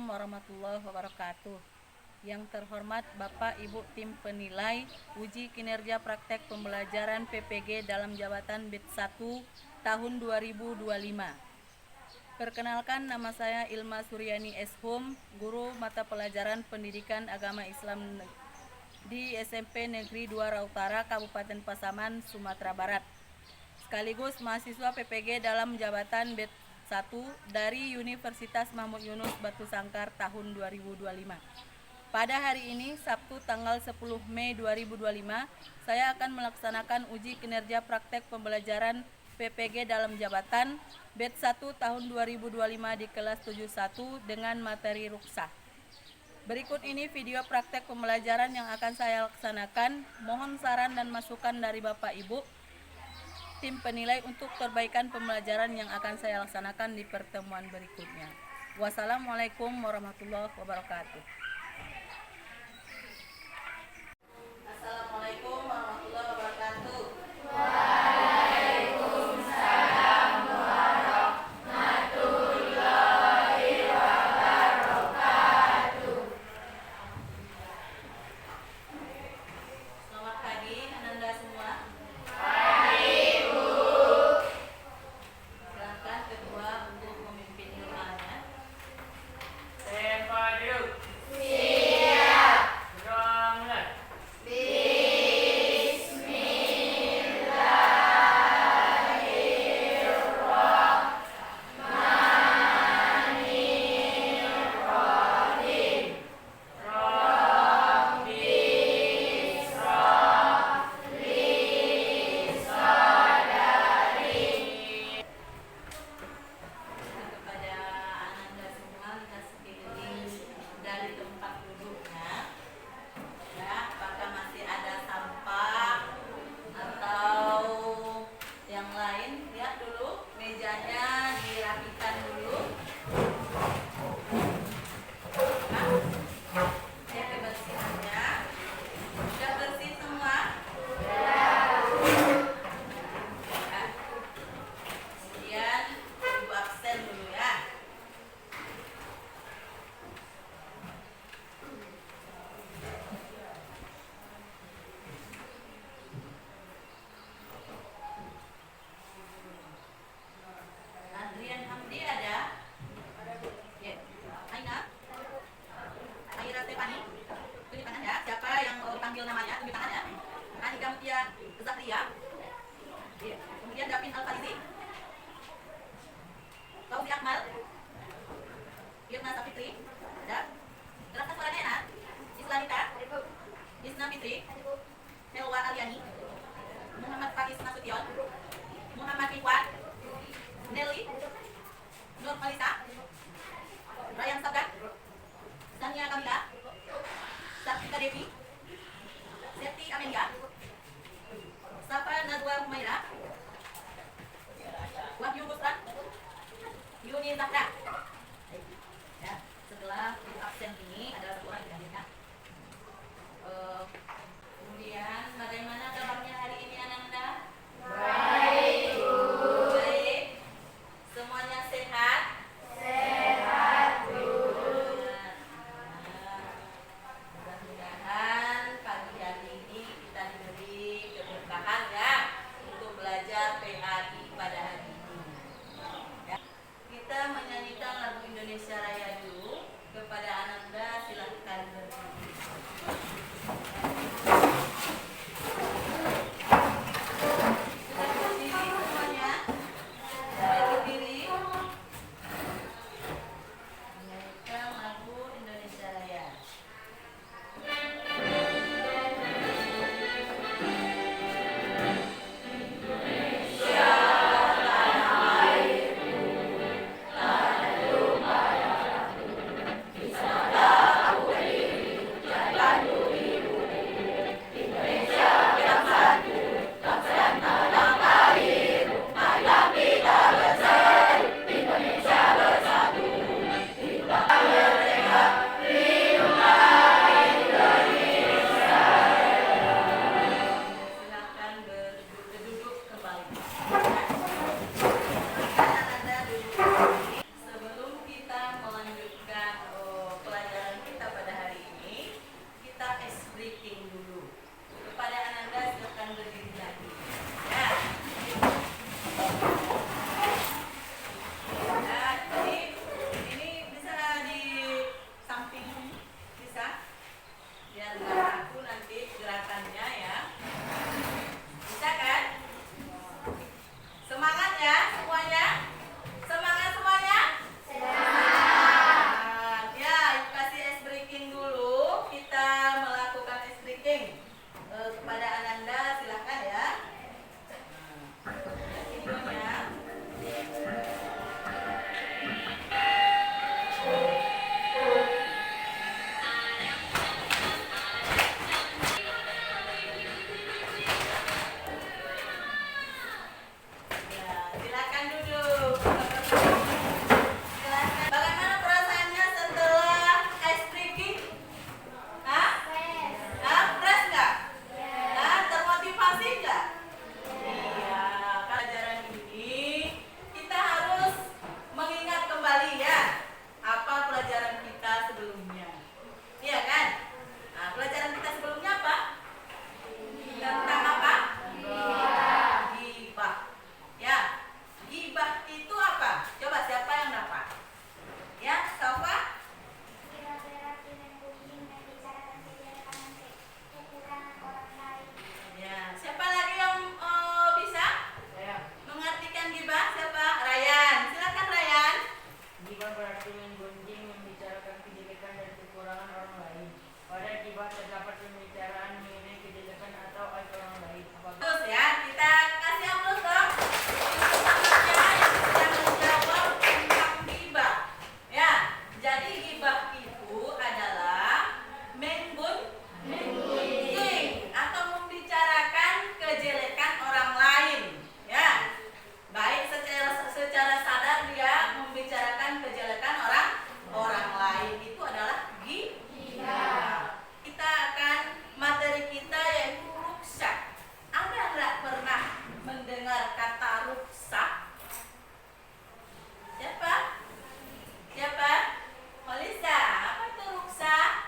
warahmatullahi wabarakatuh. Yang terhormat Bapak Ibu tim penilai uji kinerja praktek pembelajaran PPG dalam jabatan BET 1 tahun 2025. Perkenalkan, nama saya Ilma Suryani Eshum, guru mata pelajaran Pendidikan Agama Islam di SMP Negeri 2 Rautara, Kabupaten Pasaman, Sumatera Barat. Sekaligus mahasiswa PPG dalam jabatan BET 1 dari Universitas Mahmud Yunus Batu Sangkar tahun 2025. Pada hari ini, Sabtu tanggal 10 Mei 2025, saya akan melaksanakan uji kinerja praktek pembelajaran PPG dalam jabatan BET 1 tahun 2025 di kelas 71 dengan materi ruksah. Berikut ini video praktek pembelajaran yang akan saya laksanakan. Mohon saran dan masukan dari Bapak Ibu tim penilai untuk perbaikan pembelajaran yang akan saya laksanakan di pertemuan berikutnya. Wassalamualaikum warahmatullahi wabarakatuh. Assalamualaikum warahmatullahi wabarakatuh. Selamat pagi, Ananda semua. Silakan ketua untuk memimpin doanya. Kepada Ananda semua, lihat sekeliling dari tempat duduknya. Ya, apakah masih ada sampah atau yang lain? Lihat dulu, mejanya dirapikan dulu. Cek kebersihannya. Sudah bersih semua? Ya. Kemudian Ibu absen dulu ya. Adrian Hamdi ada? Ya. Aina? Aira Stefani? Tunjuk tangan ya. Siapa yang dipanggil namanya? Tunjuk tangan ya. Anika Mutia Zakria. Ya. Kemudian Davin Al-Farizi. Fauzi Akmal. Irna Safitri. Ada? Gerakkan suaranya ya. Islamita. Isna Fitri. Helwa Aliani. Muhammad Faiz Nasution. Muhammad Ikhwan. Nelly. Nur Malisa. Ryan Sabda. Sania Kamila. Saktika Devi. Septi Amelia. Safa Nazwa Humaira. Wahyu Busran. Yuni Zahra. Ya, setelah absen ini ada satu orang yang dihadirkan. Kemudian bagaimana kabarnya hari ini Ananda? Baik. Semuanya sehat? Sehat, Bu. Ghibah itu adalah menggunjing atau membicarakan kejelekan orang lain, ya. Baik secara sadar dia membicarakan kejelekan orang lain, itu adalah ghibah. Kita akan materi kita yaitu ruksah. Ada nggak pernah mendengar kata ruksah? Siapa? Holisa, apa itu ruksah?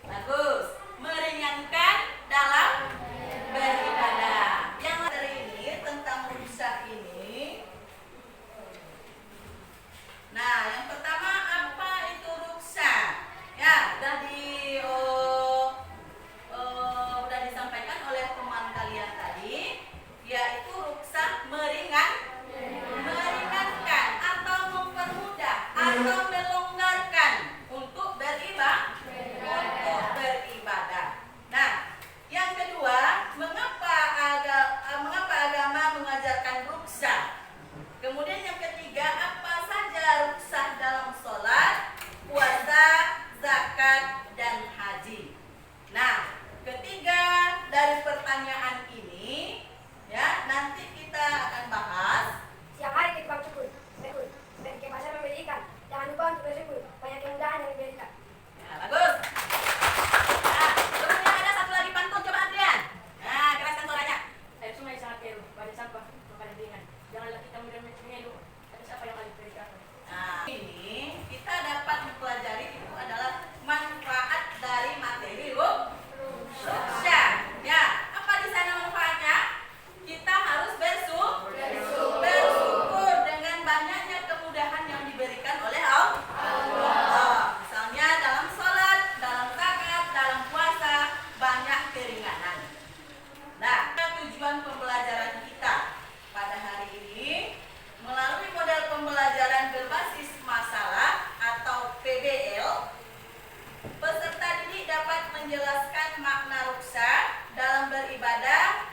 Bagus, meringankan dalam beribadah. Yang materi ini tentang ruksah ini. Nah, yang pertama apa itu ruksah? Ya, udah disampaikan oleh teman kalian tadi, yaitu ruksah meringankan atau mempermudah atau melonggarkan untuk beribadah. Nah, yang kedua, mengapa agama mengajarkan ruksah? Kemudian yang ketiga, apa saja ruksah dalam sholat, puasa, zakat, dan haji. Nah, ketiga dari pertanyaan ini, ya, nanti kita akan bahas. Siang hari kita bersyukur, dan ke pasar membeli ikan. Jangan lupa untuk bersyukur, banyak kemudahan yang diberikan. Nah, bagus. Nah, kemudian ada satu lagi pantun, coba Adrian. Nah, keraskan suaranya. Air sungai sangat keruh, pada sampah makanan ringan. Janganlah kita mudah mengeluh atas apa yang kalian berikan. Nah, ini kita dapat mempelajari itu adalah manfaat dari materi ruksah. Ya, apa di sana manfaatnya? Kita harus bersyukur dengan banyaknya kemudahan yang diberikan oleh Allah. Misalnya dalam sholat, dalam zakat, dalam puasa, banyak keringanan. Nah, tujuan pembelajaran kita pada hari ini melalui model pembelajaran berbasis masalah atau PBL, peserta didik dapat menjelaskan makna ruksah dalam beribadah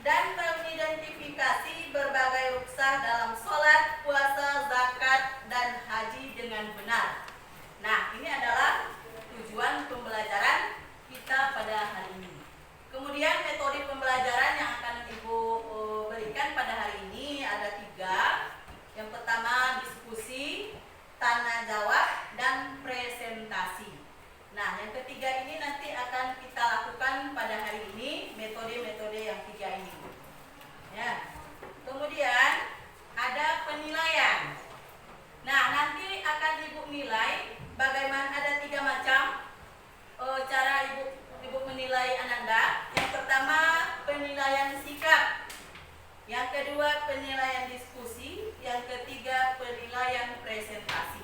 dan mengidentifikasi berbagai ruksah dalam sholat, puasa, zakat, dan haji dengan benar. Nah, ini adalah tujuan pembelajaran kita pada hari ini. Kemudian metode pembelajaran yang akan Ibu berikan pada hari ini ada 3. Yang pertama diskusi, tanya jawab, dan presentasi. Nah, yang ketiga ini nanti akan kita lakukan pada hari ini, metode-metode yang 3 ini. Ya. Kemudian ada penilaian. Nah, nanti akan Ibu nilai bagaimana, ada 3 macam cara Ibu menilai Ananda. Yang pertama penilaian sikap, yang kedua penilaian diskusi, yang ketiga penilaian presentasi.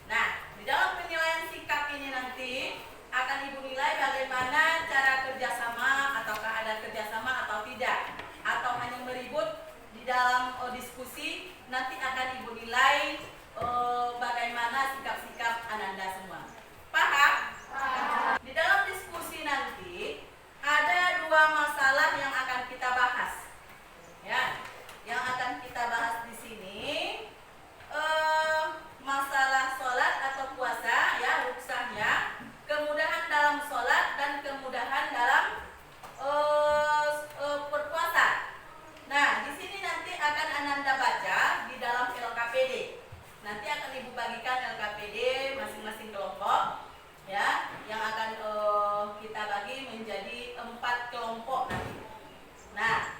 Nah, di dalam penilaian sikap ini nanti akan Ibu nilai bagaimana cara kerjasama, ataukah ada kerjasama atau tidak, atau hanya meribut di dalam diskusi. Nanti akan Ibu nilai bagaimana sikap-sikap Ananda semua. Paham? Di dalam diskusi nanti ada 2 masalah yang akan kita bahas. Ya, yang akan kita bahas di sini masalah sholat atau puasa, ya, ruksahnya, kemudahan dalam sholat dan kemudahan dalam berpuasa. Nah, di sini nanti akan Ananda baca di dalam LKPD. Nanti akan Ibu bagikan LKPD masing-masing kelompok, ya, yang akan kita bagi menjadi 4 kelompok nanti. Nah,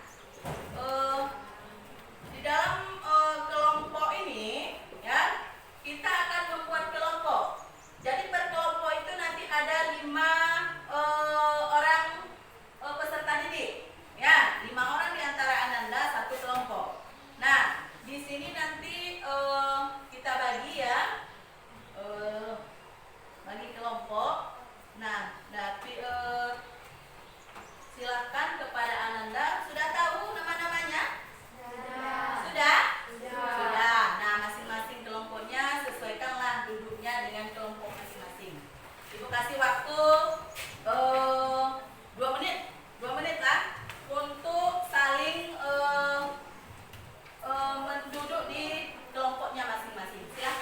di dalam kelompok ini, ya, kita akan membuat kelompok. Jadi per kelompok itu nanti ada 5 orang peserta didik, ya, 5 orang di antara Ananda satu kelompok. Nah, di sini nanti kita bagi, ya, bagi kelompok. Nah, silakan kepada Ananda. Sudah tahu nama-namanya? Sudah? Nah, masing-masing kelompoknya sesuaikanlah duduknya dengan kelompok masing-masing. Ibu kasih waktu 2 menit. 2 menit lah untuk saling menduduk di kelompoknya masing-masing. Silakan.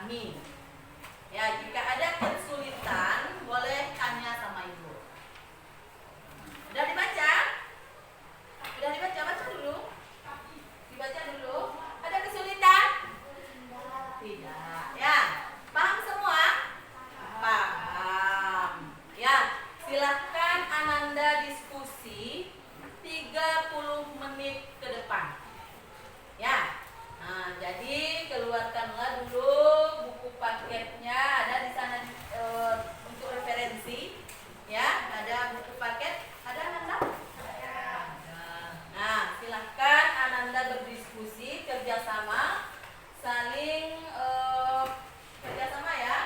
dipahami. Ya, jika ada kesulitan boleh tanya sama ibu. Udah dibaca? Udah dibaca, baca dulu. Dibaca dulu. Ada kesulitan? Tidak. Ya, paham semua? Paham. Ya, silahkan Ananda diskusi 30 menit ke depan. Ya. Nah, jadi keluarkanlah dulu buku paketnya, ada di sana untuk referensi. Ya, ada buku paket. Ada Ananda? Nah, silahkan Ananda berdiskusi, kerjasama, saling kerjasama ya.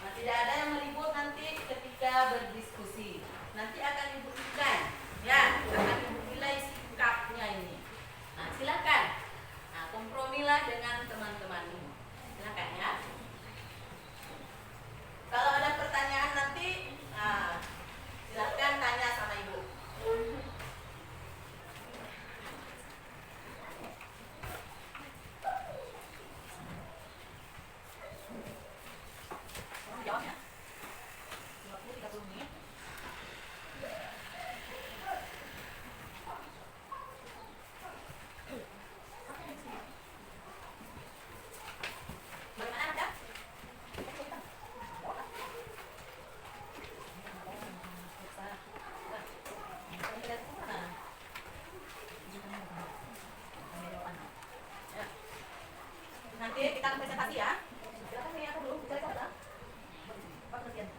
Nah, tidak ada yang meribut nanti ketika berdiskusi. Nanti akan ibu nilai, ya, akan ibu nilai sikapnya ini. Nah, silahkan. Nah, kompromilah dengan teman-temanmu. Silahkan ya. Kalau ada pertanyaan nanti, nah, silahkan tanya sama ibu. Jawab ya. 30 menit. Bagaimana Anda? Nanti kita akan presentasi ya. Silakan ini aku dulu bicara saja. Pak Presiden.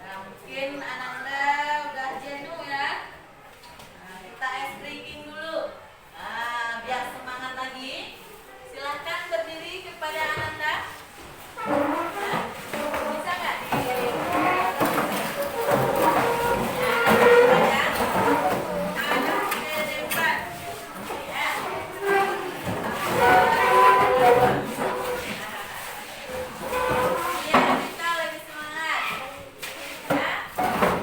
Nah, mungkin Ananda udah jenuh ya. Nah, kita ice breaking dulu. Nah, biar semangat lagi. Silahkan berdiri kepada Ananda. Nah, bisa nggak di ada ke depan. Ya. Biar kita lebih semangat. Ya.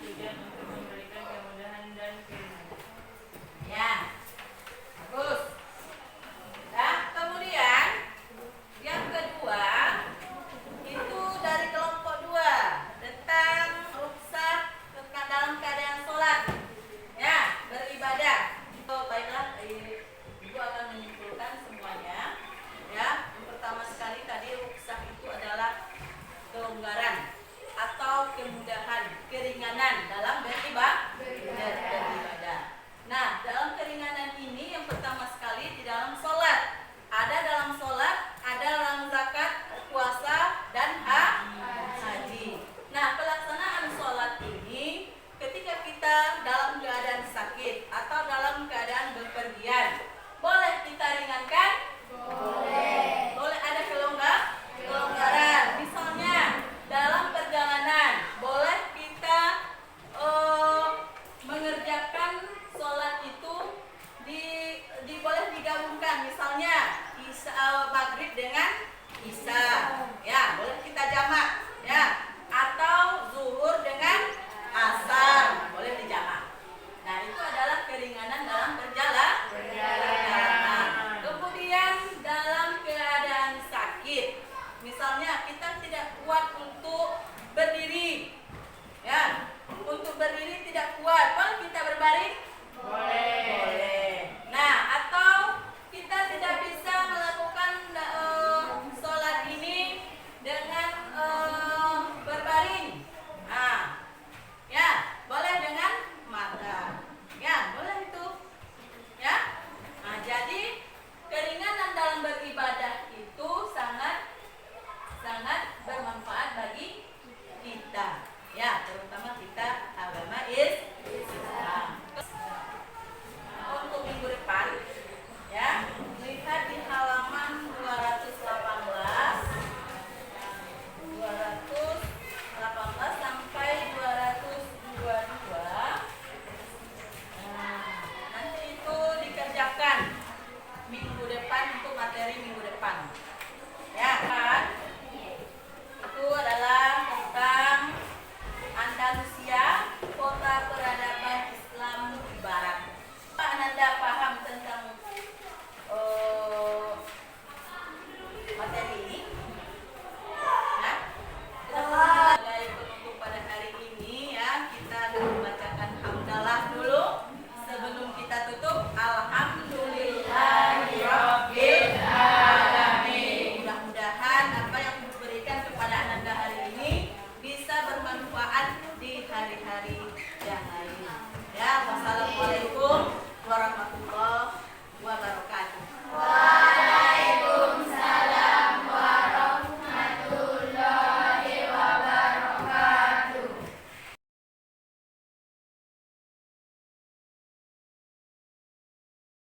tujuan untuk memberikan kemudahan dan keringanan. Ya, bagus. Nah, kemudian yang kedua itu dari kelompok 2 tentang ruksak dalam keadaan sholat, ya, beribadah. Baiklah, ibu akan menyimpulkan semuanya. Ya, yang pertama sekali tadi ruksak itu adalah kelonggaran atau kemudahan, keringanan dalam